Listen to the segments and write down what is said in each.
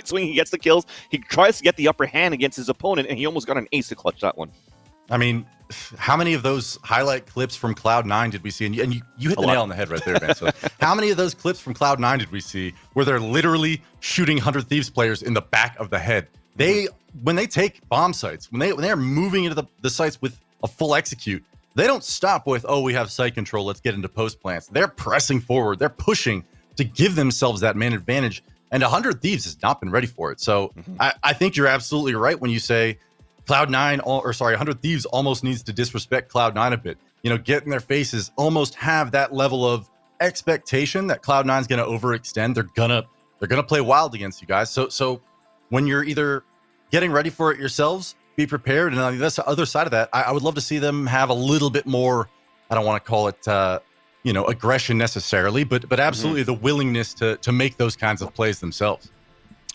right swing, he gets the kills. He tries to get the upper hand against his opponent, and he almost got an ace to clutch that one. I mean, how many of those highlight clips from Cloud9 did we see? And you hit the nail on the head right there, man. So how many of those clips from Cloud9 did we see where they're literally shooting 100 Thieves players in the back of the head? When they take bomb sites, when they are moving into the sites with a full execute, they don't stop with, oh, we have site control, let's get into post plants. They're pressing forward. They're pushing to give themselves that man advantage. And 100 Thieves has not been ready for it. So I think you're absolutely right when you say Cloud9, 100 Thieves almost needs to disrespect Cloud9 a bit. Get in their faces, almost have that level of expectation that Cloud9's going to overextend. They're gonna play wild against you guys. So when you're either getting ready for it yourselves, be prepared. And on the other side of that, I would love to see them have a little bit more, I don't want to call it, aggression necessarily, but absolutely the willingness to make those kinds of plays themselves.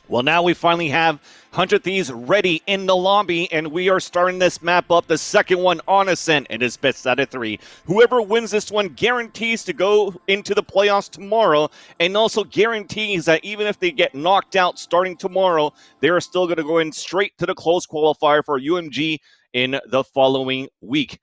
Well, now we finally have 100 Thieves ready in the lobby, and we are starting this map up, the second one on Ascent. It is best out of 3. Whoever wins this one guarantees to go into the playoffs tomorrow, and also guarantees that even if they get knocked out starting tomorrow, they are still going to go in straight to the close qualifier for UMG in the following week.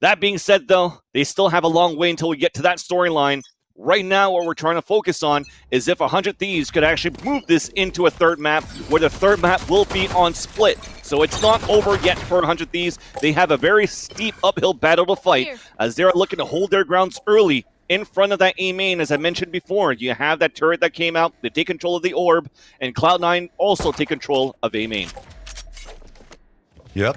That being said, though, they still have a long way until we get to that storyline. Right now, what we're trying to focus on is if 100 Thieves could actually move this into a third map, where the third map will be on split. So it's not over yet for 100 Thieves. They have a very steep uphill battle to fight as they're looking to hold their grounds early in front of that A main. As I mentioned before, you have that turret that came out. They take control of the orb, and Cloud9 also take control of A main. Yep.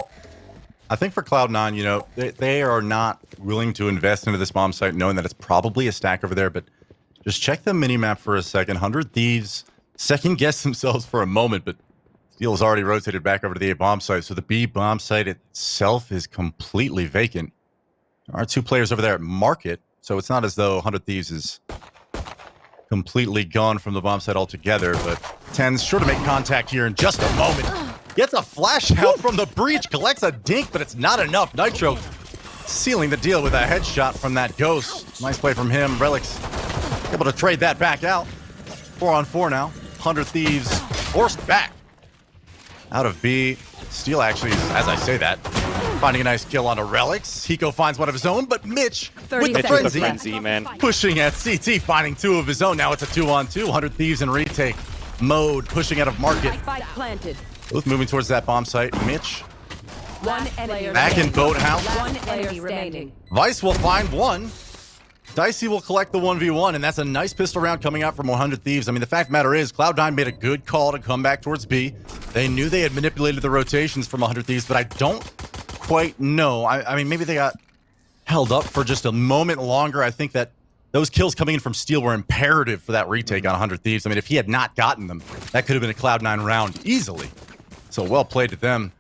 I think for Cloud9, they are not willing to invest into this bomb site, knowing that it's probably a stack over there. But just check the minimap for a second. 100 Thieves second-guess themselves for a moment, but Steel has already rotated back over to the A bomb site. So the B bomb site itself is completely vacant. There are 2 players over there at Market, so it's not as though 100 Thieves is completely gone from the bomb site altogether. But 10's sure to make contact here in just a moment. Gets a flash out from the breach, collects a dink, but it's not enough. Nitro sealing the deal with a headshot from that Ghost. Nice play from him. Relics able to trade that back out. 4-on-4 now. 100 Thieves forced back out of B. Steel actually, as I say that, finding a nice kill on a Relics. Hiko finds one of his own, but Mitch with the frenzy, man. Pushing at CT, finding 2 of his own. Now it's a 2-on-2. 100 Thieves in retake mode, pushing out of Market. Planted. Both moving towards that bomb site. Mitch back in Boathouse. One enemy remaining. Vice will find one. Dicey will collect the 1v1, and that's a nice pistol round coming out from 100 Thieves. I mean, the fact of the matter is, Cloud9 made a good call to come back towards B. They knew they had manipulated the rotations from 100 Thieves, but I don't quite know. I mean, maybe they got held up for just a moment longer. I think that those kills coming in from Steel were imperative for that retake on 100 Thieves. I mean, if he had not gotten them, that could have been a Cloud9 round easily. So well played to them.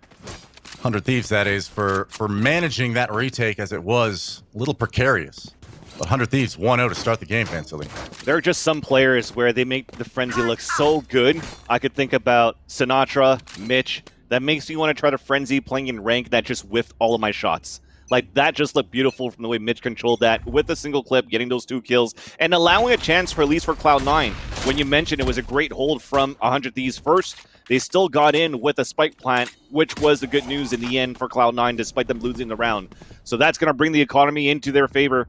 100 Thieves, that is, for managing that retake as it was a little precarious. But 100 Thieves 1-0 to start the game, Vansily. There are just some players where they make the frenzy look so good. I could think about Sinatra, Mitch. That makes me want to try to frenzy playing in rank that just whiffed all of my shots. Like, that just looked beautiful from the way Mitch controlled that with a single clip, getting those 2 kills, and allowing a chance for at least for Cloud9. When you mentioned it was a great hold from 100 Thieves first, they still got in with a spike plant, which was the good news in the end for Cloud9, despite them losing the round. So that's going to bring the economy into their favor,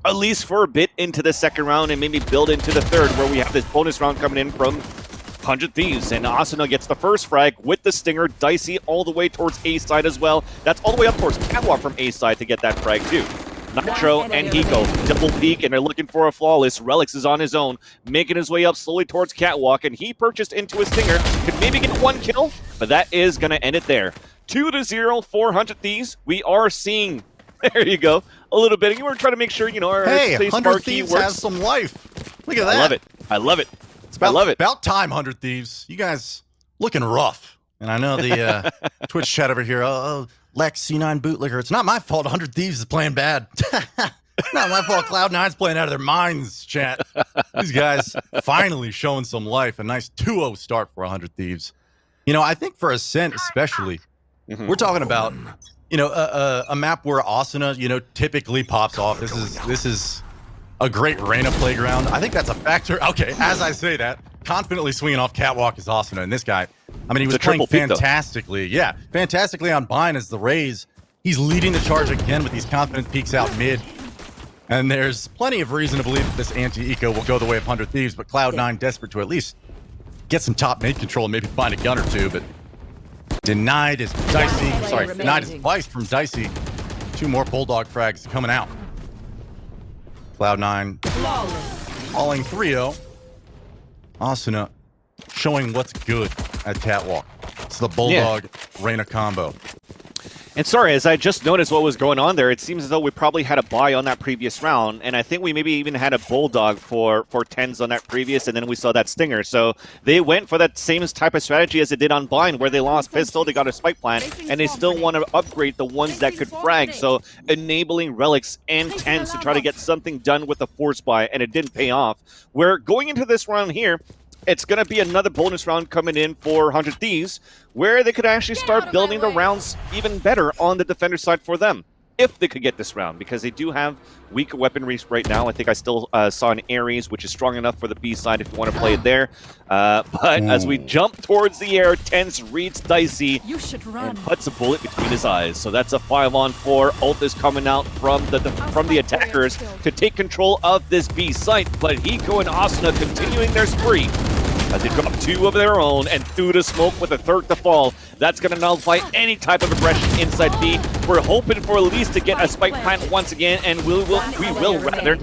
at least for a bit into the second round, and maybe build into the third, where we have this bonus round coming in from 100 Thieves. And Asuna gets the first frag with the Stinger. Dicey all the way towards A side as well. That's all the way up towards Catwalk from A side to get that frag too. Nitro and Hiko double peek, and they're looking for a flawless. Relics is on his own, making his way up slowly towards Catwalk, and he purchased into a Stinger. Could maybe get 1 kill, but that is going to end it there. 2-0 for 100 Thieves. We are seeing, there you go, a little bit. You were trying to make sure, our hey, space 100 marquee Thieves works. has some life. Look at that. I love it. I love it. I love it. About time, 100 Thieves. You guys looking rough. And I know the Twitch chat over here, oh, Lex, C9 bootlicker. It's not my fault 100 Thieves is playing bad. It's not my fault Cloud9's playing out of their minds, chat. These guys finally showing some life. A nice 2-0 start for 100 Thieves. I think for Ascent especially, we're talking about, a map where Asuna, typically pops off. This is a great Reyna playground. I think that's a factor. Okay, as I say that, confidently swinging off catwalk is Asuna. And this guy, I mean, he was It's a playing triple peak, though. fantastically. Yeah, fantastically on Bind as the Rays. He's leading the charge again with these confident peaks out mid. And there's plenty of reason to believe that this anti-eco will go the way of 100 Thieves, but Cloud9 desperate to at least get some top mid control and maybe find a gun or two, but denied is Dicey. Sorry, denied is twice from Dicey. 2 more Bulldog frags coming out. Cloud9 falling 3-0. Asuna showing what's good at Catwalk. It's the Bulldog Reyna combo. And sorry, as I just noticed what was going on there, it seems as though we probably had a buy on that previous round, and I think we maybe even had a Bulldog for 10s on that previous, and then we saw that Stinger. So they went for that same type of strategy as they did on Bind, where they lost Pistol, they got a Spike Plant, and they still want to upgrade the ones that could frag. So enabling Relics and 10s to try to get something done with the Force Buy, and it didn't pay off. We're going into this round here, it's going to be another bonus round coming in for 100 Thieves, where they could actually start building the rounds even better on the defender side for them, if they could get this round, because they do have weaker weaponry right now. I think I still saw an Ares, which is strong enough for the B side if you want to play it there. But as we jump towards the air, Tense reads Dicey and puts a bullet between his eyes. So that's a 5-on-4. Ult is coming out from the attackers to take control of this B site, but Hiko and Asuna continuing their spree as they drop 2 of their own and through the smoke with a third to fall. That's going to nullify any type of aggression inside B. We're hoping for at least to get a Spike Plant once again, and we will rather.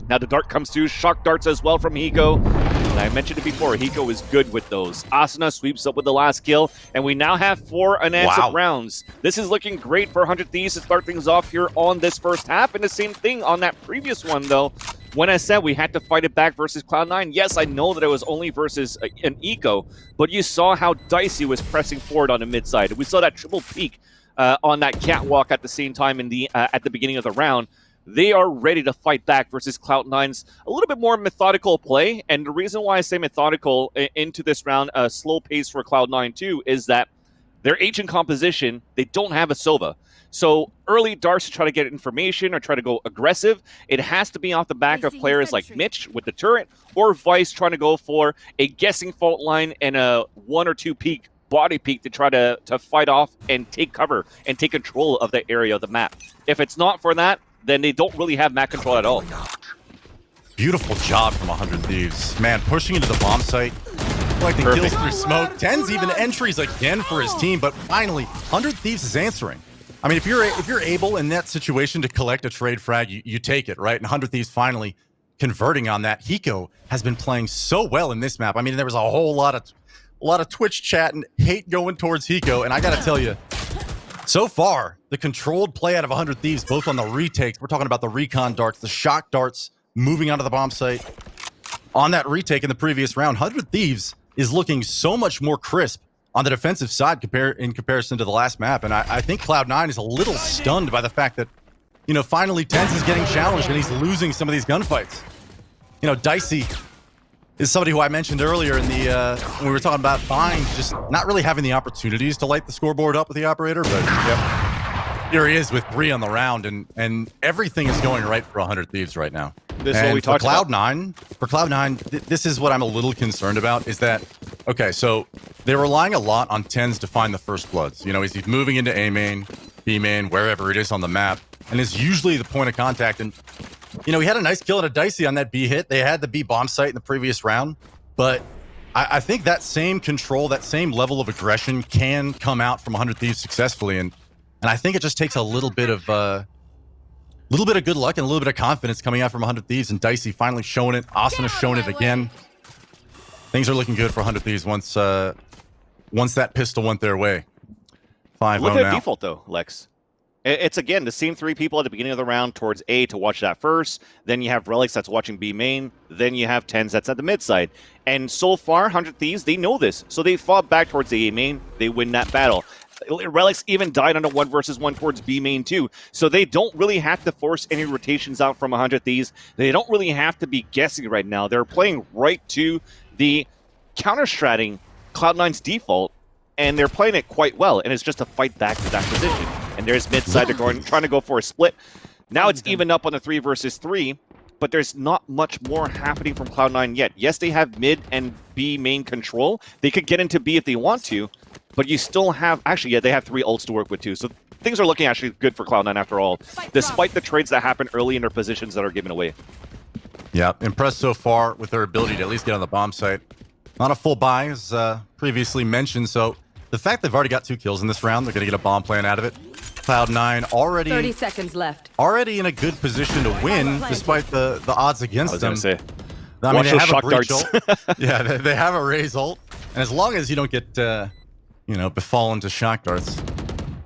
Now the dart comes through, shock darts as well from Hiko. And I mentioned it before, Hiko is good with those. Asuna sweeps up with the last kill, and we now have 4 unanswered rounds. This is looking great for 100 Thieves to start things off here on this first half, and the same thing on that previous one, though. When I said we had to fight it back versus Cloud9, yes, I know that it was only versus an Eco, but you saw how Dicey was pressing forward on the mid side. We saw that triple peak on that catwalk at the same time in the at the beginning of the round. They are ready to fight back versus Cloud9's a little bit more methodical play. And the reason why I say methodical into this round, a slow pace for Cloud9 too, is that their agent composition, they don't have a Sova. So early darts to try to get information or try to go aggressive, it has to be off the back of players like Mitch with the turret, or Vice trying to go for a guessing fault line and a 1 or 2 peak body peek to try to fight off and take cover and take control of the area of the map. If it's not for that, then they don't really have map control at all. Beautiful job from 100 Thieves. Man, pushing into the bomb site, collecting kills through smoke. 10's even entries again for his team, but finally, 100 Thieves is answering. I mean, if you're able in that situation to collect a trade frag, you take it, right? And 100 Thieves finally converting on that. Hiko has been playing so well in this map. I mean, there was a whole lot of Twitch chat and hate going towards Hiko, and I gotta tell you, so far, the controlled play out of 100 Thieves, both on the retakes, we're talking about the recon darts, the shock darts, moving onto the bomb site. On that retake in the previous round, 100 Thieves is looking so much more crisp on the defensive side in comparison to the last map. And I think Cloud9 is a little stunned by the fact that, you know, finally Tenz is getting challenged and he's losing some of these gunfights. You know, Dicey is somebody who I mentioned earlier in the when we were talking about Bind, just not really having the opportunities to light the scoreboard up with the operator, but yep, here he is with 3 on the round, and everything is going right for 100 Thieves right now. This is what we talked about. For Cloud9, this is what I'm a little concerned about, is that, okay, so they're relying a lot on Tenz to find the first bloods. You know, he's moving into A main, B main, wherever it is on the map, and is usually the point of contact. And, you know, he had a nice kill at a Dicey on that B hit. They had the B bomb site in the previous round, but I think that same control, that same level of aggression can come out from 100 Thieves successfully, and I think it just takes a little bit of good luck and a little bit of confidence coming out from 100 Thieves, and Dicey finally showing it. Asuna showing it again. Things are looking good for 100 Thieves once that pistol went their way. 5-0 Look at now. default though, Lex. It's again the same 3 people at the beginning of the round towards A to watch that first. Then you have Relics that's watching B main. Then you have Tenz that's at the mid side. And so far, 100 Thieves, they know this. So they fought back towards the A main. They win that battle. Relics even died on a 1 versus 1 towards B main too. So they don't really have to force any rotations out from 100 Thieves. They don't really have to be guessing right now. They're playing right to the counter-stratting Cloud9's default, and they're playing it quite well, and it's just a fight back to that position. And there's mid side, they're trying to go for a split. Now it's even up on the 3 versus 3. but there's not much more happening from Cloud9 yet. Yes, they have mid and B main control. They could get into B if they want to, but you still have... Actually, yeah, they have 3 ults to work with too, so things are looking actually good for Cloud9 after all, despite the trades that happen early in their positions that are given away. Yeah, impressed so far with their ability to at least get on the bomb site. Not a full buy, as previously mentioned, so the fact they've already got 2 kills in this round, they're going to get a bomb plan out of it. Cloud9 already 30 seconds left. Already in a good position to win, despite the odds against them. Say, I mean, they have shock a breach darts. ult. Yeah, they have a raise ult, and as long as you don't get, you know, befallen to shock darts,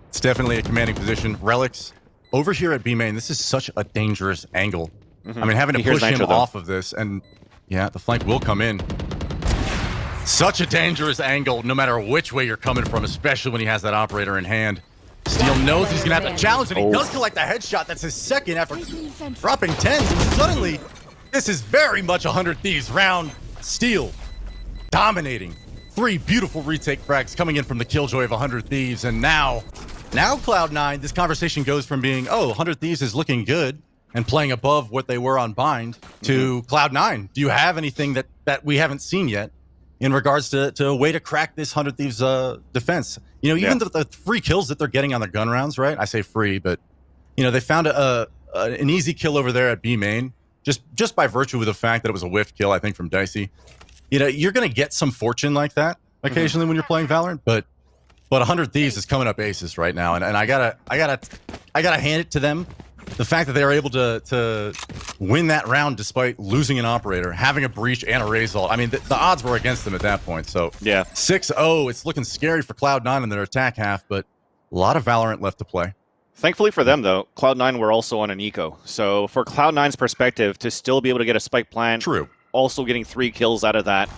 it's definitely a commanding position. Relics over here at B main. This is such a dangerous angle. I mean, having to push him off of this, and yeah, the flank will come in. Such a dangerous angle, no matter which way you're coming from, especially when he has that operator in hand. Steel knows he's gonna have to challenge, and he does collect a headshot. That's his second after dropping 10s, and suddenly, this is very much a 100 Thieves round. Steel dominating. 3 beautiful retake frags coming in from the killjoy of 100 Thieves, and now Cloud9, this conversation goes from being, oh, 100 Thieves is looking good and playing above what they were on Bind, to Cloud9. Do you have anything that we haven't seen yet in regards to a way to crack this 100 Thieves defense? You know, even the free kills that they're getting on their gun rounds, right? I say free, but, you know, they found an easy kill over there at B main, just by virtue of the fact that it was a whiff kill, I think, from Dicey. You know, you're going to get some fortune like that occasionally when you're playing Valorant, but 100 Thieves is coming up aces right now, and I gotta hand it to them. The fact that they were able to win that round despite losing an operator, having a breach and a raise ult. I mean, the odds were against them at that point. So yeah, 6-0. It's looking scary for Cloud9 in their attack half, but a lot of Valorant left to play. Thankfully for them, though, Cloud9 were also on an eco. So for Cloud9's perspective, to still be able to get a spike plan, true, also getting 3 kills out of that,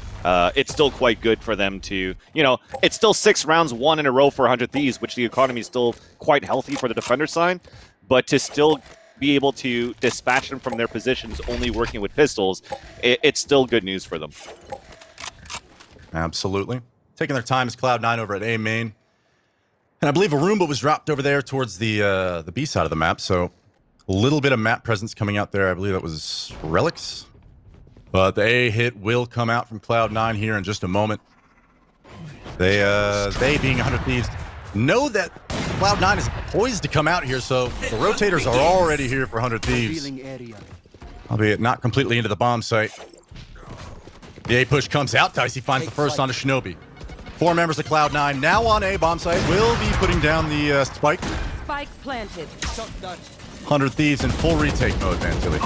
it's still quite good for them to, you know, it's still 6 rounds won in a row for 100 Thieves, which the economy is still quite healthy for the defender side. But to still be able to dispatch them from their positions only working with pistols, it's still good news for them. Absolutely. Taking their time is Cloud9 over at A main. And I believe a Roomba was dropped over there towards the B side of the map, so a little bit of map presence coming out there. I believe that was Relics. But the A hit will come out from Cloud9 here in just a moment. They being 100 Thieves, know that Cloud9 is poised to come out here, so the rotators are already here for 100 Thieves. Albeit not completely into the bomb site. The A push comes out. Dicey finds the first on a Shinobi. 4 members of Cloud9 now on A bomb site. Will be putting down the spike. Spike planted. 100 Thieves in full retake mode, man, Tilly.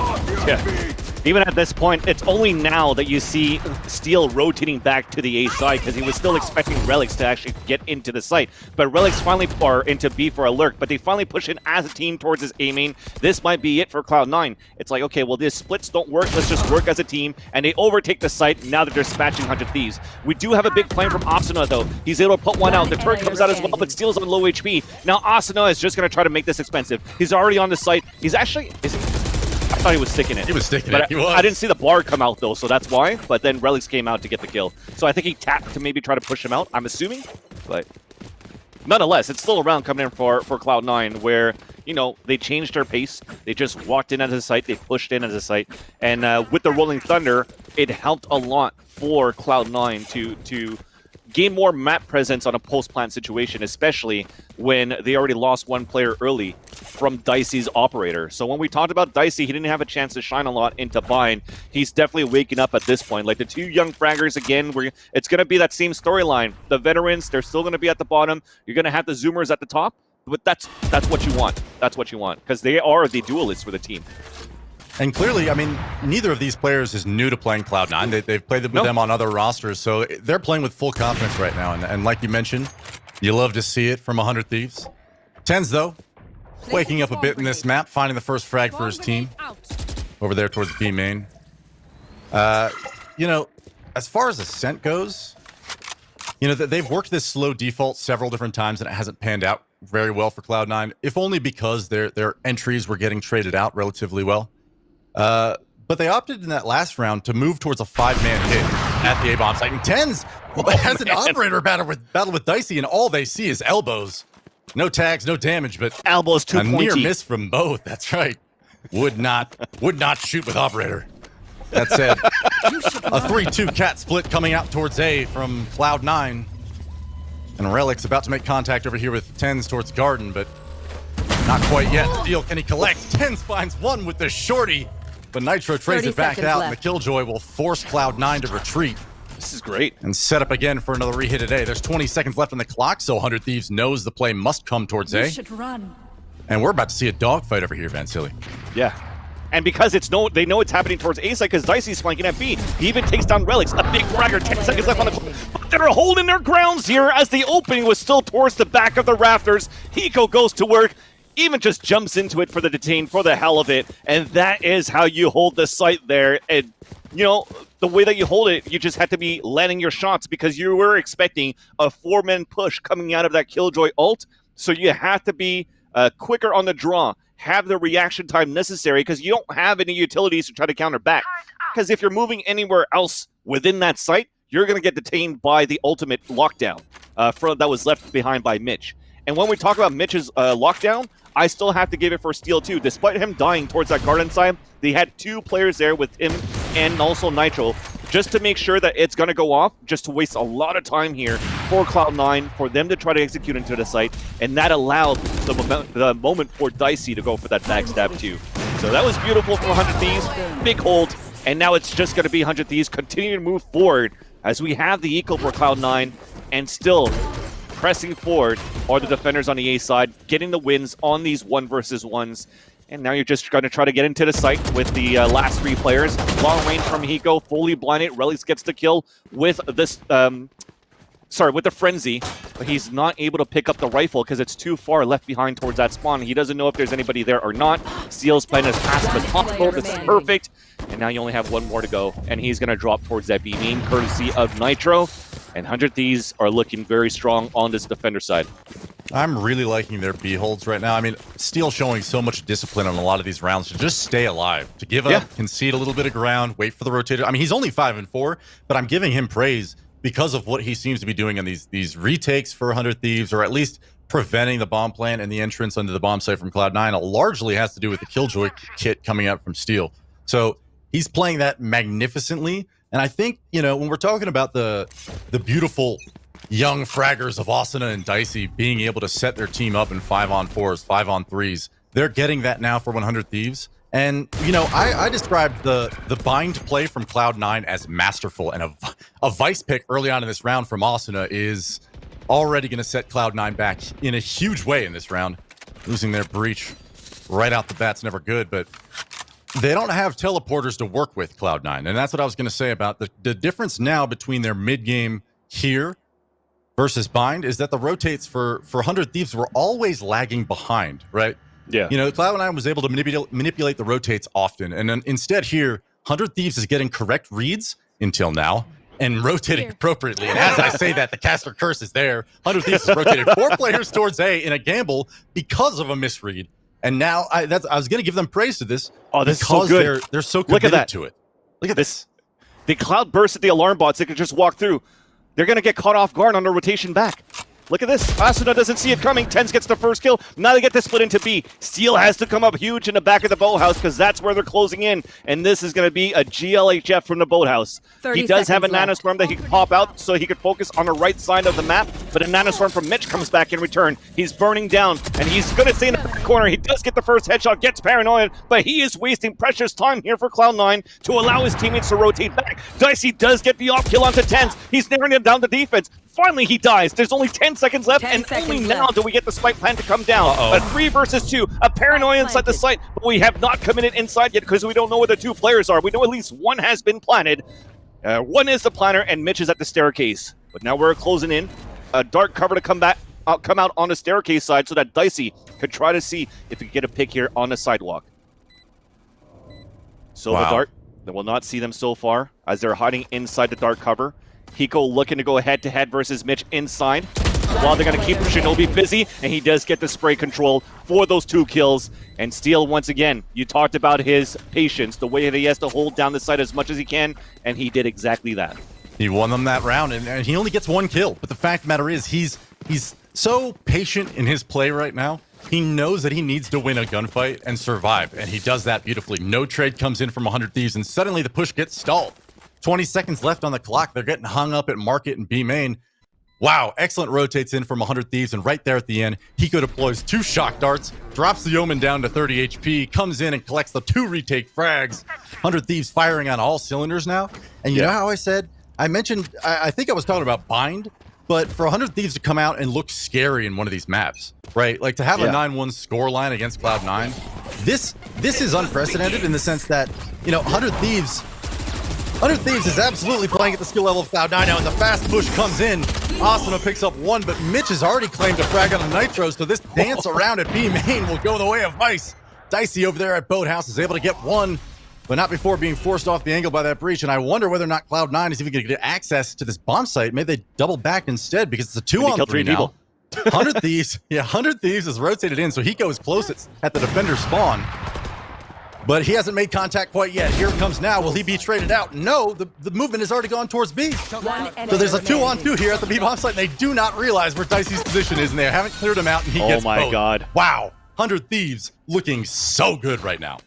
Yeah. Even at this point, it's only now that you see Steel rotating back to the A side, because he was still expecting Relics to actually get into the site. But Relics finally are into B for a lurk, but they finally push in as a team towards his A main. This might be it for Cloud9. It's like, okay, well, these splits don't work. Let's just work as a team. And they overtake the site now that they're dispatching 100 Thieves. We do have a big flame from Asuna, though. He's able to put one out. The turret comes out as well, but Steel's on low HP. Now Asuna is just going to try to make this expensive. He's already on the site. He's actually... I thought he was sticking it. He was sticking but it. He was. I didn't see the bar come out, though, so that's why. But then Relics came out to get the kill. So I think he tapped to maybe try to push him out, I'm assuming. But nonetheless, it's still a round coming in for Cloud9 where, you know, they changed their pace. They just walked in as a site. They pushed in as a site. And with the Rolling Thunder, it helped a lot for Cloud9 to gain more map presence on a post-plant situation, especially when they already lost 1 player early from Dicey's operator. So when we talked about Dicey, he didn't have a chance to shine a lot into Bind. He's definitely waking up at this point. Like the 2 young fraggers, again, it's going to be that same storyline. The veterans, they're still going to be at the bottom. You're going to have the Zoomers at the top, but that's what you want. That's what you want, because they are the duelists for the team. And clearly, I mean, neither of these players is new to playing Cloud9. They've played with them on other rosters, so they're playing with full confidence right now. And like you mentioned, you love to see it from 100 Thieves. Tens, though, waking up a bit in this map, finding the first frag for his team over there towards B main. You know, as far as Ascent goes, you know, they've worked this slow default several different times, and it hasn't panned out very well for Cloud9, if only because their entries were getting traded out relatively well. But they opted in that last round to move towards a 5-man hit at the A-bomb site. And Tens has an operator battle with Dicey, and all they see is elbows. No tags, no damage, but elbows too a pointy. near miss from both. That's right. would not shoot with operator. That said, a 3-2 cat split coming out towards A from Cloud9. And Relic's about to make contact over here with Tens towards Garden, but not quite yet. Steel, can he collect? Tens finds one with the shorty, but Nitro trades it back out, and the Killjoy will force Cloud9 to retreat. This is great. And set up again for another re-hit at A. There's 20 seconds left on the clock, so 100 Thieves knows the play must come towards A. Should run. And we're about to see a dogfight over here, Vansili. Yeah. And because they know it's happening towards A side because Dicey's flanking at B. He even takes down Relics. A big fragger, 10 seconds left on the clock. But they're holding their grounds here as the opening was still towards the back of the rafters. Hiko goes to work, even just jumps into it for the detain for the hell of it. And that is how you hold the site there. And, you know, the way that you hold it, you just had to be landing your shots because you were expecting a 4-man push coming out of that Killjoy ult. So you have to be quicker on the draw. Have the reaction time necessary because you don't have any utilities to try to counter back. Because if you're moving anywhere else within that site, you're going to get detained by the ultimate lockdown that was left behind by Mitch. And when we talk about Mitch's lockdown, I still have to give it for Steel too. Despite him dying towards that garden side, they had 2 players there with him and also Nitro just to make sure that it's going to go off, just to waste a lot of time here for Cloud9, for them to try to execute into the site, and that allowed the moment for Dicey to go for that backstab too. So that was beautiful for 100 Thieves, big hold, and now it's just going to be 100 Thieves continuing to move forward as we have the eco for Cloud9, and still pressing forward are the defenders on the A side, getting the wins on these 1 versus 1s. And now you're just going to try to get into the site with the last 3 players. Long range from Hiko, fully blinded. Relics gets the kill with this, with the Frenzy. But he's not able to pick up the rifle because it's too far left behind towards that spawn. He doesn't know if there's anybody there or not. Steel's playing as passive as possible. This is perfect. And now you only have 1 more to go. And he's going to drop towards that B main, courtesy of Nitro. And 100 Thieves are looking very strong on this defender side. I'm really liking their B holds right now. I mean, Steel showing so much discipline on a lot of these rounds to just stay alive, to give up, concede a little bit of ground, wait for the rotator. I mean, he's only 5-4, but I'm giving him praise because of what he seems to be doing on these retakes for 100 Thieves, or at least preventing the bomb plant and the entrance under the bomb site from Cloud9. It largely has to do with the Killjoy kit coming out from Steel. So he's playing that magnificently. And I think, you know, when we're talking about the beautiful young fraggers of Asuna and Dicey being able to set their team up in 5-on-4s, 5-on-3s, they're getting that now for 100 Thieves. And, you know, I described the bind play from Cloud9 as masterful, and a vice pick early on in this round from Asuna is already going to set Cloud9 back in a huge way in this round. Losing their breach right out the bat's never good, but they don't have teleporters to work with, Cloud9, and that's what I was going to say about the difference now between their mid-game here versus bind is that the rotates for 100 Thieves were always lagging behind, right? Yeah. You know, Cloud9 was able to manipulate the rotates often, and then instead here, 100 Thieves is getting correct reads until now and rotating appropriately. And as I say that, the caster curse is there. 100 Thieves has rotated 4 players towards A in a gamble because of a misread. And now I was going to give them praise to this. Oh, this is so good. They're so committed to it. Look at this. The cloud burst at the alarm bots. They could just walk through. They're going to get caught off guard on the rotation back. Look at this. Asuna doesn't see it coming. Tens gets the first kill. Now they get to split into B. Steel has to come up huge in the back of the boathouse because that's where they're closing in. And this is going to be a GLHF from the boathouse. He does have a nanostorm that he can pop out so he could focus on the right side of the map. But a nanostorm from Mitch comes back in return. He's burning down and he's going to stay in the corner. He does get the first headshot, gets paranoid, but he is wasting precious time here for Cloud9 to allow his teammates to rotate back. Dicey does get the off kill onto Tens. He's narrowing him down the defense. Finally, he dies. There's only 10 seconds left, and only now do we get the spike plan to come down. A 3 versus 2, a paranoia inside the site, but we have not committed inside yet because we don't know where the 2 players are. We know at least 1 has been planted. 1 is the planner, and Mitch is at the staircase. But now we're closing in. A dark cover to come out on the staircase side so that Dicey could try to see if he can get a pick here on the sidewalk. So the dark, they will not see them so far as they're hiding inside the dark cover. Hiko looking to go head-to-head versus Mitch inside. While they're going to keep Shinobi busy, and he does get the spray control for those 2 kills. And Steel, once again, you talked about his patience, the way that he has to hold down the site as much as he can, and he did exactly that. He won them that round, and he only gets 1 kill. But the fact of the matter is, he's so patient in his play right now He knows that he needs to win a gunfight and survive, and he does that beautifully. No trade comes in from 100 Thieves, and suddenly the push gets stalled. 20 seconds left on the clock. They're getting hung up at market and B main. Wow, excellent rotates in from 100 Thieves, and right there at the end, Hiko deploys 2 shock darts, drops the Omen down to 30 HP, comes in and collects the 2 retake frags. 100 Thieves firing on all cylinders now. And you know how I mentioned, I think I was talking about Bind, but for 100 Thieves to come out and look scary in one of these maps, right? Like to have a 9-1 score line against Cloud9, this is unprecedented in the sense that, you know, 100 Thieves is absolutely playing at the skill level of Cloud9 now, and the fast push comes in. Asuna picks up 1, but Mitch has already claimed a frag on the Nitro, so this dance around at B main will go the way of Vice. Dicey over there at Boathouse is able to get 1, but not before being forced off the angle by that breach, and I wonder whether or not Cloud9 is even going to get access to this bomb site. Maybe they double back instead because it's a 2-on-3 now. 100 Thieves, 100 Thieves is rotated in, so Hiko is close at the defender spawn. But he hasn't made contact quite yet. Here it comes now. Will he be traded out? No, the movement has already gone towards B. So there's a 2-on-2 here at the B bomb site, and they do not realize where Dicey's position is, and they haven't cleared him out, and he gets both. Oh my god. Wow. 100 Thieves looking so good right now.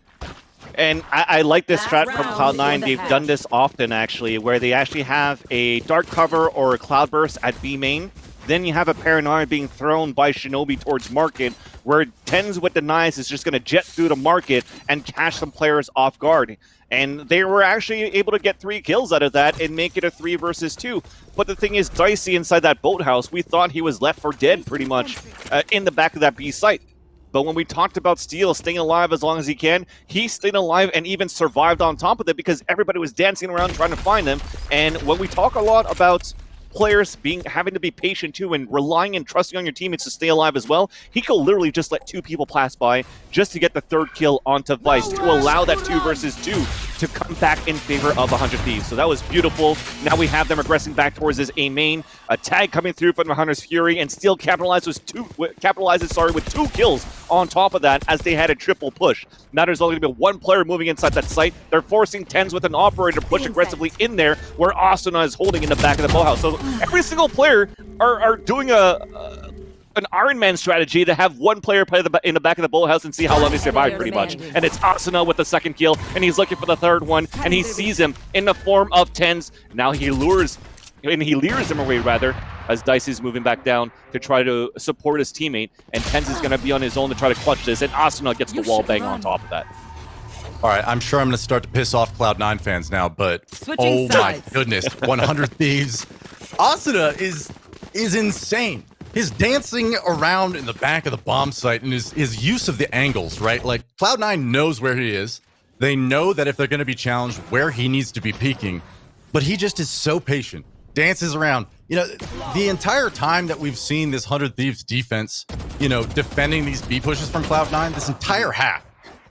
And I like this strat from Cloud9. They've done this often, actually, where they actually have a dark cover or a cloudburst at B main. Then you have a Paranoia being thrown by Shinobi towards market, where Tens with denies is just going to jet through the market and catch some players off guard. And they were actually able to get 3 kills out of that and make it a 3 versus 2. But the thing is, Dicey inside that boathouse, we thought he was left for dead pretty much in the back of that B site. But when we talked about Steel staying alive as long as he can, he stayed alive and even survived on top of it because everybody was dancing around trying to find him. And when we talk a lot about players having to be patient too and relying and trusting on your teammates to stay alive as well, Hiko literally just let 2 people pass by just to get the 3rd kill onto Vice to allow that 2 versus 2 to come back in favor of 100 Thieves. So that was beautiful. Now we have them regressing back towards his A main. A tag coming through from the Hunter's Fury, and Steel capitalizes with 2 kills on top of that as they had a triple push. Now there's only going to be 1 player moving inside that site. They're forcing Tens with an operator to push aggressively in there where Asuna is holding in the back of the boathouse. So every single player are doing an Iron Man strategy to have 1 player play in the back of the boathouse and see how long they survive, pretty much. And it's Asuna with the 2nd kill, and he's looking for the 3rd one, and he sees him in the form of Tens. Now he leers him away, rather, as Dicey's moving back down to try to support his teammate, and Tens is going to be on his own to try to clutch this, and Asuna gets the wall bang on top of that. All right, I'm sure I'm going to start to piss off Cloud9 fans now, but oh my goodness, 100 Thieves. Asuna is insane. His dancing around in the back of the bomb site and his use of the angles, right? Like, Cloud9 knows where he is. They know that if they're going to be challenged, where he needs to be peaking. But he just is so patient. Dances around. You know, the entire time that we've seen this 100 Thieves defense, you know, defending these B pushes from Cloud9, this entire half,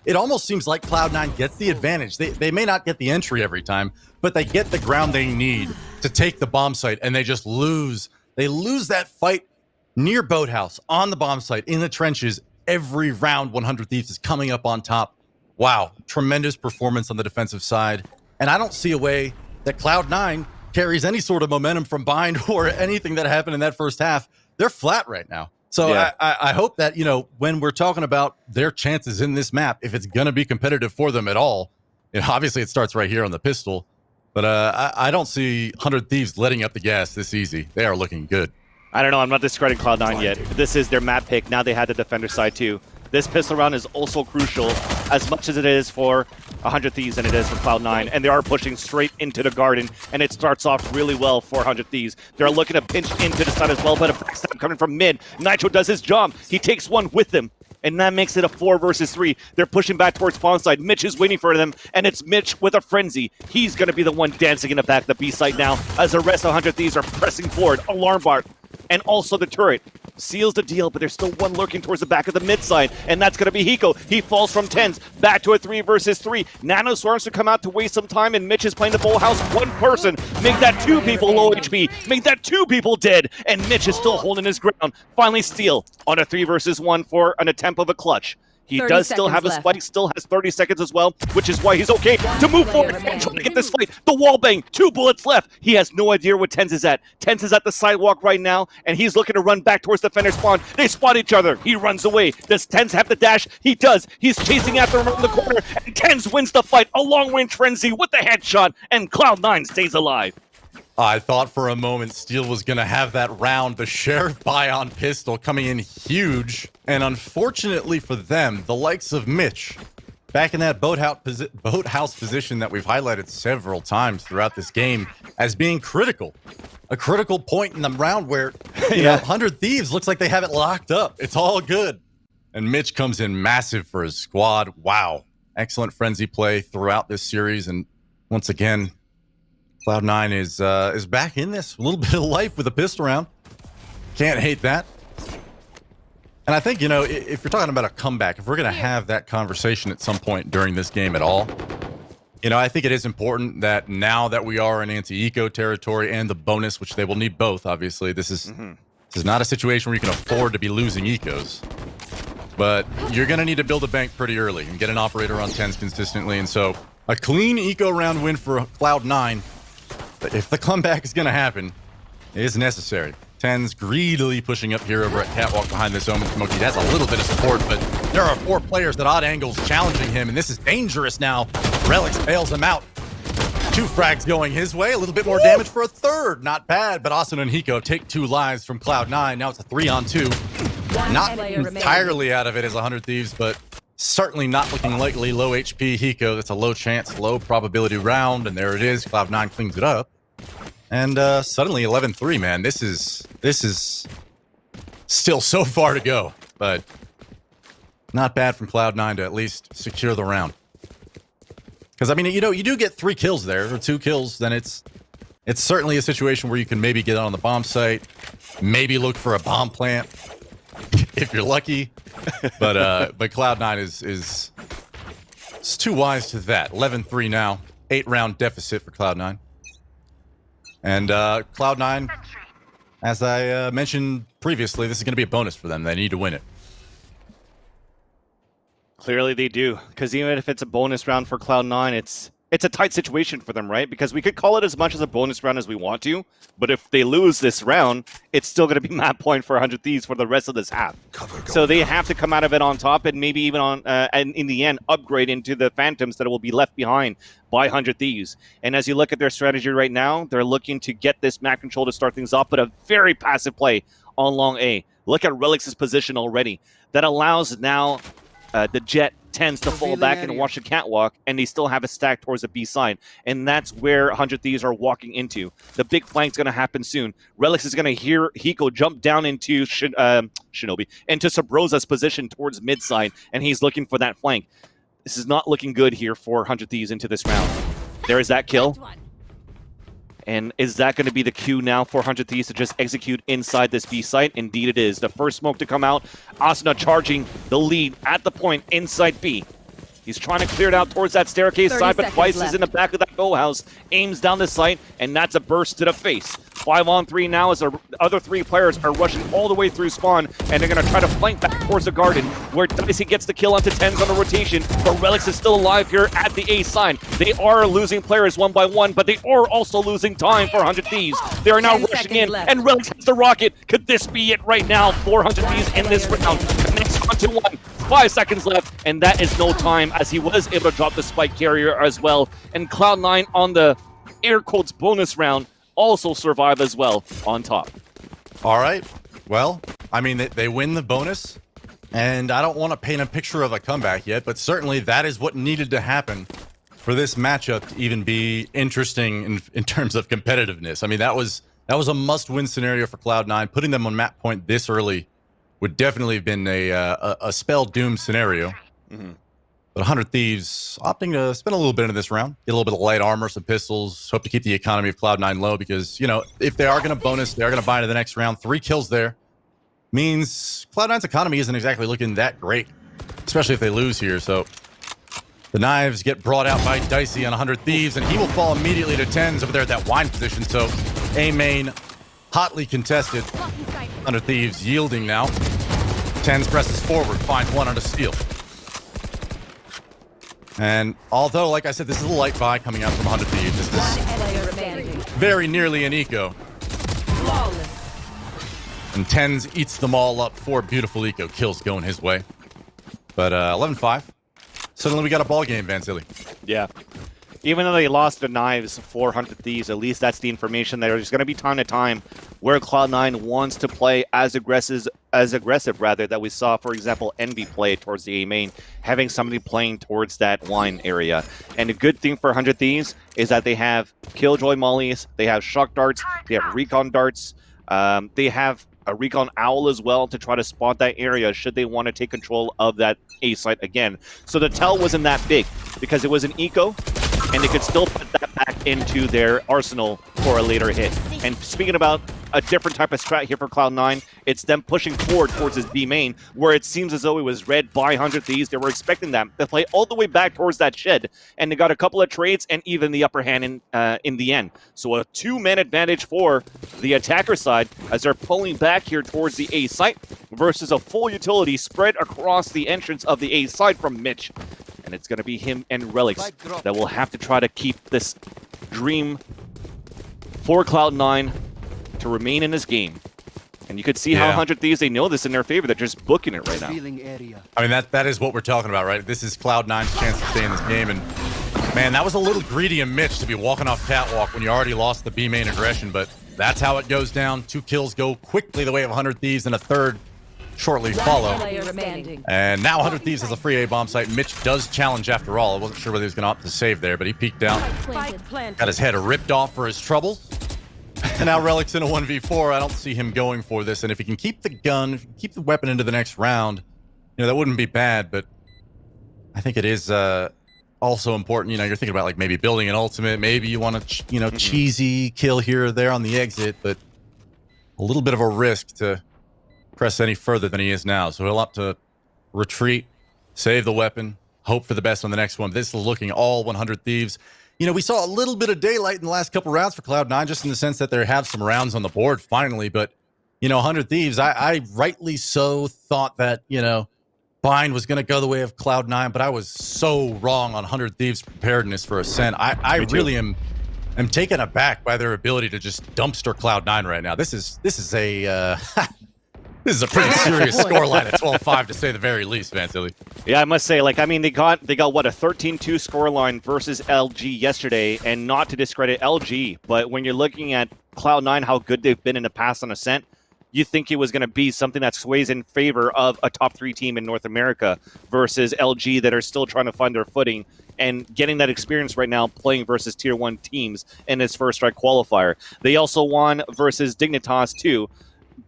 it almost seems like Cloud9 gets the advantage. They may not get the entry every time, but they get the ground they need to take the bomb site, and they just lose. They lose that fight near Boathouse, on the bomb site, in the trenches. Every round, 100 Thieves is coming up on top. Wow, tremendous performance on the defensive side. And I don't see a way that Cloud9 carries any sort of momentum from Bind or anything that happened in that first half. They're flat right now. So yeah. I hope that, you know, when we're talking about their chances in this map, if it's going to be competitive for them at all, you know, obviously it starts right here on the pistol. But I don't see 100 Thieves letting up the gas this easy. They are looking good. I don't know. I'm not discrediting Cloud9 yet. This is their map pick. Now they had the defender side too. This pistol round is also crucial as much as it is for 100 Thieves and it is for Cloud9. And they are pushing straight into the garden, and it starts off really well for 100 Thieves. They're looking to pinch into the side as well, but a backstab coming from mid. Nitro does his job. He takes 1 with him, and that makes it a 4 versus 3. They're pushing back towards spawn side. Mitch is waiting for them, and it's Mitch with a frenzy. He's going to be the one dancing in the back of the B site now as the rest of 100 Thieves are pressing forward. Alarm bar. And also the turret seals the deal, but there's still 1 lurking towards the back of the mid side, and that's going to be Hiko. He falls from Tens back to a 3 versus 3. Nano swarms to come out to waste some time, and Mitch is playing the full house. 1 person, make that 2 people low HP, make that 2 people dead, and Mitch is still holding his ground. Finally, Steel on a 3 versus 1 for an attempt of a clutch. He 30 does still have a seconds spike, left. still has 30 seconds as well, which is why he's okay to move forward and try to get this fight. The wall bang, 2 bullets left. He has no idea where Tens is at. Tens is at the sidewalk right now, and he's looking to run back towards the defender spawn. They spot each other. He runs away. Does Tens have the dash? He does. He's chasing after him around the corner, and Tens wins the fight. A long-range frenzy with the headshot, and Cloud9 stays alive. I thought for a moment Steel was going to have that round. The Sheriff buy-on pistol coming in huge. And unfortunately for them, the likes of Mitch, back in that boathouse position that we've highlighted several times throughout this game as being critical. A critical point in the round where, you know, 100 Thieves looks like they have it locked up. It's all good. And Mitch comes in massive for his squad. Wow. Excellent frenzy play throughout this series. And once again, Cloud9 is back in this. A little bit of life with a pistol round. Can't hate that. And I think, you know, if you're talking about a comeback, if we're going to have that conversation at some point during this game at all, you know, I think it is important that now that we are in anti-eco territory and the bonus, which they will need both, obviously, this is not a situation where you can afford to be losing ecos. But you're going to need to build a bank pretty early and get an operator on 10s consistently. And so a clean eco round win for Cloud9. But if the comeback is going to happen, it is necessary. 10's greedily pushing up here over at Catwalk behind this Omen smoke. He has a little bit of support, but there are 4 players at odd angles challenging him, and this is dangerous now. Relix bails him out. 2 frags going his way, a little bit more damage for a 3rd. Not bad, but Austin and Hiko take 2 lives from Cloud9. Now it's a 3-on-2. Not entirely out of it as 100 Thieves, but certainly not looking likely. Low HP Hiko, that's a low chance, low probability round, and there it is. Cloud9 cleans it up. And suddenly 11-3, man. This is still so far to go, but not bad from Cloud9 to at least secure the round. Because, I mean, you know, you do get 3 kills there, or 2 kills, then it's certainly a situation where you can maybe get on the bomb site, maybe look for a bomb plant, if you're lucky. But Cloud9 is too wise to that. 11-3 now, 8-round deficit for Cloud9. And Cloud9, as I mentioned previously, this is going to be a bonus for them. They need to win it. Clearly they do, because even if it's a bonus round for Cloud9, it's a tight situation for them, right? Because we could call it as much as a bonus round as we want to, but if they lose this round, it's still going to be map point for 100 Thieves for the rest of this half. So they have to come out of it on top and maybe even on, and in the end, upgrade into the Phantoms that will be left behind by 100 Thieves. And as you look at their strategy right now, they're looking to get this map control to start things off, but a very passive play on long A. Look at Relix's position already. That allows now the Jet tends to fall back and watch the catwalk, and they still have a stack towards the B side. And that's where 100 Thieves are walking into. The big flank's going to happen soon. Relix is going to hear Hiko jump down into Shinobi, into Sabrosa's position towards mid side, and he's looking for that flank. This is not looking good here for 100 Thieves into this round. There is that kill. And is that going to be the cue now for 100 Thieves to just execute inside this B site? Indeed it is. The first smoke to come out. Asuna charging the lead at the point inside B. He's trying to clear it out towards that staircase side, but Weiss is in the back of that go house, aims down the site, and that's a burst to the face. 5-on-3 now as the other 3 players are rushing all the way through spawn, and they're going to try to flank back towards the garden, where Dicey gets the kill onto 10s on the rotation, but Relix is still alive here at the A side. They are losing players one by one, but they are also losing time for 100 Thieves. They are now rushing in, and Relix has the rocket. Could this be it right now for 100 Thieves in this round? Connects onto 1. 5 seconds left, and that is no time, as he was able to drop the spike carrier as well. And Cloud9 on the air quotes bonus round also survive as well on top. All right. Well, I mean, they win the bonus, and I don't want to paint a picture of a comeback yet, but certainly that is what needed to happen for this matchup to even be interesting in terms of competitiveness. I mean, that was a must-win scenario for Cloud9. Putting them on map point this early would definitely have been a spell doom scenario. But 100 Thieves opting to spend a little bit into this round, get a little bit of light armor, some pistols, hope to keep the economy of Cloud9 low because, you know, if they are going to bonus, they are going to buy into the next round. 3 kills there means Cloud9's economy isn't exactly looking that great, especially if they lose here. So the knives get brought out by Dicey on 100 Thieves, and he will fall immediately to 10s over there at that wine position. So A main hotly contested. 100 Thieves yielding now. 10s presses forward, finds one on a steal. And although, like I said, this is a light buy coming out from 100 Thieves. This is Player standing. very nearly an eco. Flawless. And Tens eats them all up. 4 beautiful eco kills going his way. But 11-5. Suddenly we got a ball game, Vanzilli. Yeah. Even though they lost the knives for 100 Thieves, at least that's the information. There's going to be time to time where Cloud9 wants to play as aggressive rather, that we saw, for example, Envy play towards the A main, having somebody playing towards that wine area. And the good thing for 100 Thieves is that they have Killjoy mollies, they have shock darts, they have recon darts, they have a recon owl as well to try to spot that area should they want to take control of that A site again. So the tell wasn't that big because it was an eco, and they could still put that back into their arsenal for a later hit. And speaking about a different type of strat here for Cloud9, it's them pushing forward towards his B main, where it seems as though it was read by 100 Thieves. They were expecting them to play all the way back towards that shed, and they got a couple of trades and even the upper hand in the end. So a 2-man advantage for the attacker side as they're pulling back here towards the A site versus a full utility spread across the entrance of the A side from Mitch. And it's going to be him and Relics that will have to try to keep this dream for Cloud9 to remain in this game. And you could see how 100 Thieves, they know this in their favor. They're just booking it right now. I mean, that is what we're talking about, right? This is Cloud9's chance to stay in this game. And, man, that was a little greedy of Mitch to be walking off catwalk when you already lost the B main aggression. But that's how it goes down. 2 kills go quickly the way of 100 Thieves, and a third shortly follow. And now 100 Thieves has a free A bomb site. Mitch does challenge after all. I wasn't sure whether he was going to opt to save there, but he peeked out. Got his head ripped off for his trouble. And now Relic's in a 1v4. I don't see him going for this. And if he can keep the gun, if he can keep the weapon into the next round, you know, that wouldn't be bad. But I think it is also important. You know, you're thinking about like maybe building an ultimate. Maybe you want to, you know, cheesy kill here or there on the exit, but a little bit of a risk to press any further than he is now. So he'll opt to retreat, save the weapon, hope for the best on the next one. This is looking all 100 Thieves. You know, we saw a little bit of daylight in the last couple rounds for Cloud9, just in the sense that they have some rounds on the board finally. But, you know, 100 Thieves, I rightly so thought that, you know, Bind was going to go the way of Cloud9, but I was so wrong on 100 Thieves' preparedness for Ascent. I really am taken aback by their ability to just dumpster Cloud9 right now. This is a this is a pretty serious scoreline at 12-5 to say the very least, Vanzilli. Yeah, I must say, like, I mean, they got what, a 13-2 scoreline versus LG yesterday, and not to discredit LG, but when you're looking at Cloud9, how good they've been in the past on Ascent, you think it was going to be something that sways in favor of a top 3 team in North America versus LG that are still trying to find their footing and getting that experience right now playing versus tier 1 teams in its first strike qualifier. They also won versus Dignitas too,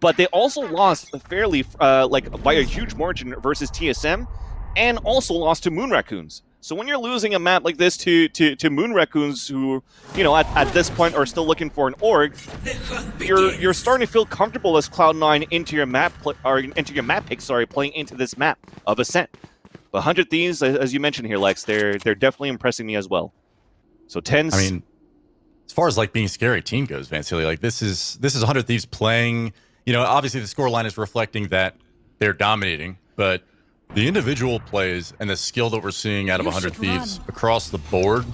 but they also lost fairly like by a huge margin versus TSM, and also lost to Moon Raccoons. So when you're losing a map like this to Moon Raccoons, who, you know, at this point are still looking for an org, you're starting to feel comfortable as Cloud9 into your map pick, playing into this map of Ascent. But 100 Thieves, as you mentioned here, Lex, they're definitely impressing me as well. So Tens, I mean, as far as like being a scary team goes, Vanzilli, like this is 100 Thieves playing. You know, obviously the scoreline is reflecting that they're dominating, but the individual plays and the skill that we're seeing out of 100 Thieves across the board,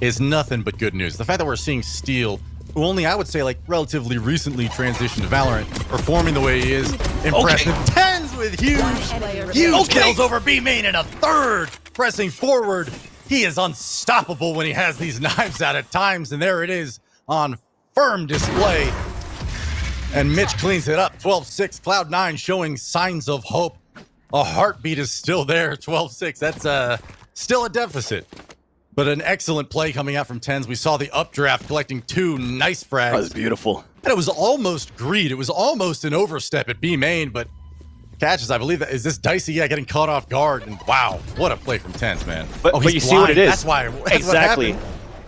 is nothing but good news. The fact that we're seeing Steel, who only I would say like relatively recently transitioned to Valorant, performing the way he is, impressive. Tens with huge kills over B main and a third pressing forward. He is unstoppable when he has these knives out at times, and there it is on firm display. And Mitch cleans it up. 12-6. Cloud9 showing signs of hope. A heartbeat is still there. 12-6. That's still a deficit. But an excellent play coming out from Tens. We saw the updraft collecting 2 nice frags. that was beautiful. And it was almost greed. It was almost an overstep at B main, but catches, I believe that is this Dicey, getting caught off guard. And wow, what a play from Tens, man. But you see what it is. That's why. Exactly.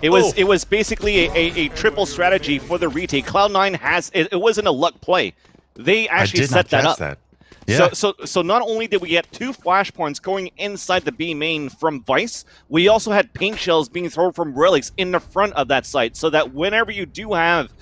It was basically a triple strategy for the retake. Cloud9 has it wasn't a luck play. They actually set that up. Yeah. So not only did we get 2 flashpoints going inside the B main from Vice, we also had paint shells being thrown from Relics in the front of that site, so that whenever you do have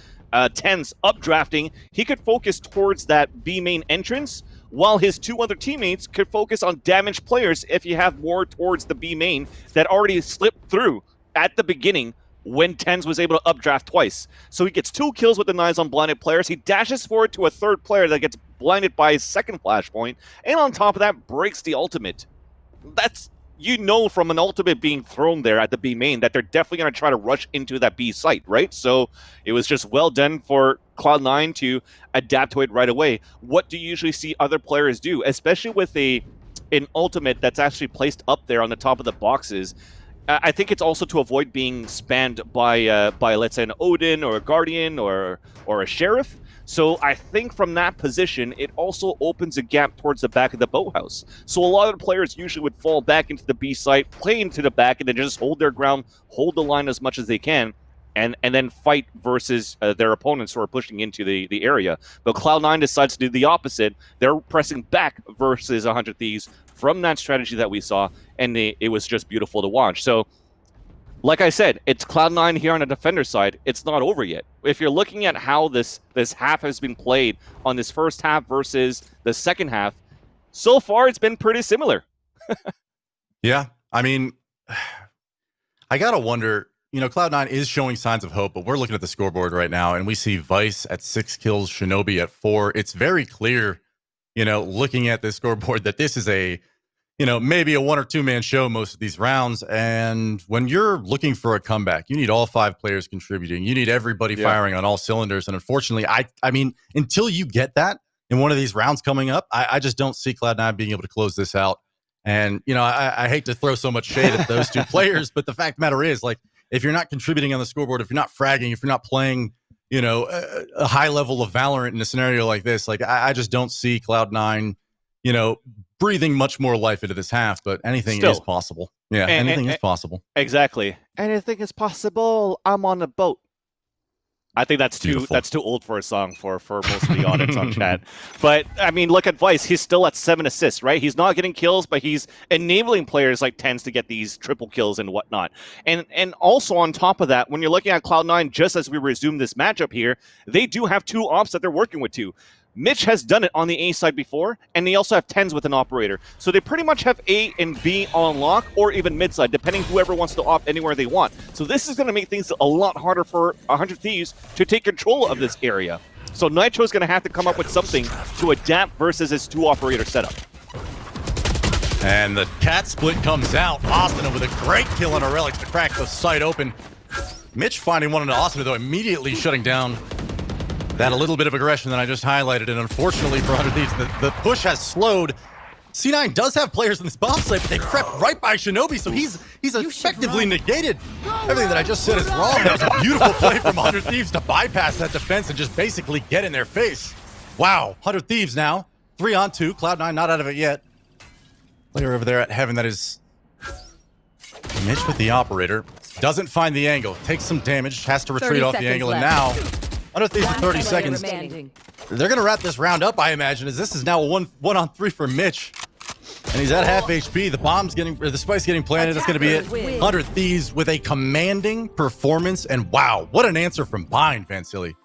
Tens updrafting, he could focus towards that B main entrance, while his two other teammates could focus on damaged players if you have more towards the B main that already slipped through at the beginning when Tens was able to updraft twice. So he gets 2 kills with the knives on blinded players. He dashes forward to a third player that gets blinded by his second flashpoint, and on top of that, breaks the ultimate. That's, you know, from an ultimate being thrown there at the B main that they're definitely going to try to rush into that B site, right? So it was just well done for Cloud9 to adapt to it right away. What do you usually see other players do, especially with an ultimate that's actually placed up there on the top of the boxes? I think it's also to avoid being spammed by let's say an Odin or a Guardian or a Sheriff. So I think from that position, it also opens a gap towards the back of the boathouse. So a lot of the players usually would fall back into the B site, play into the back, and then just hold their ground, hold the line as much as they can, and then fight versus their opponents who are pushing into the area. But Cloud9 decides to do the opposite. They're pressing back versus 100 Thieves from that strategy that we saw, and it was just beautiful to watch. So, like I said, it's Cloud9 here on the defender side. It's not over yet. If you're looking at how this half has been played on this first half versus the second half, so far it's been pretty similar. Yeah, I mean, I gotta wonder, you know, Cloud9 is showing signs of hope, but we're looking at the scoreboard right now, and we see Vice at 6 kills, Shinobi at 4. It's very clear, you know, looking at this scoreboard that this is a, you know, maybe a 1 or 2 man show most of these rounds. And when you're looking for a comeback, you need all 5 players contributing. You need everybody firing on all cylinders. And unfortunately, I mean, until you get that in one of these rounds coming up, I just don't see Cloud9 being able to close this out. And, you know, I hate to throw so much shade at those 2 players, but the fact of the matter is, like, if you're not contributing on the scoreboard, if you're not fragging, if you're not playing, you know, a high level of Valorant in a scenario like this, like, I just don't see Cloud9, you know, breathing much more life into this half, but anything is possible. Yeah, anything is possible. Exactly. Anything is possible. I'm on a boat. I think that's too old for a song for most of the audience on chat. But I mean, look at Vice. He's still at 7 assists, right? He's not getting kills, but he's enabling players like Tens to get these triple kills and whatnot. And also on top of that, when you're looking at Cloud9, just as we resume this matchup here, they do have 2 ops that they're working with too. Mitch has done it on the A side before, and they also have Tens with an operator. So they pretty much have A and B on lock, or even mid side, depending whoever wants to opt anywhere they want. So this is going to make things a lot harder for 100 Thieves to take control of this area. So Nitro is going to have to come up with something to adapt versus his 2 operator setup. And the cat split comes out. Austin with a great kill on a Relics to crack the site open. Mitch finding one into Austin, though, immediately shutting down that a little bit of aggression that I just highlighted. And unfortunately for 100 Thieves, the push has slowed. C9 does have players in this bomb site, but they crept right by Shinobi, so he's effectively negated. Everything that I just said is wrong. That was a beautiful play from 100 Thieves to bypass that defense and just basically get in their face. Wow, 100 Thieves now, 3-on-2. Cloud9 not out of it yet. Player over there at Heaven, that is Mitch with the operator. Doesn't find the angle, takes some damage, has to retreat off the angle, left. and now 100 Thieves at 30 seconds. Remaining. They're going to wrap this round up, I imagine, as this is now a 1-on-3 for Mitch. And he's at half HP. The spike's getting planted. That's going to be it. 100 Thieves with a commanding performance. And wow, what an answer from Bind, Vansili.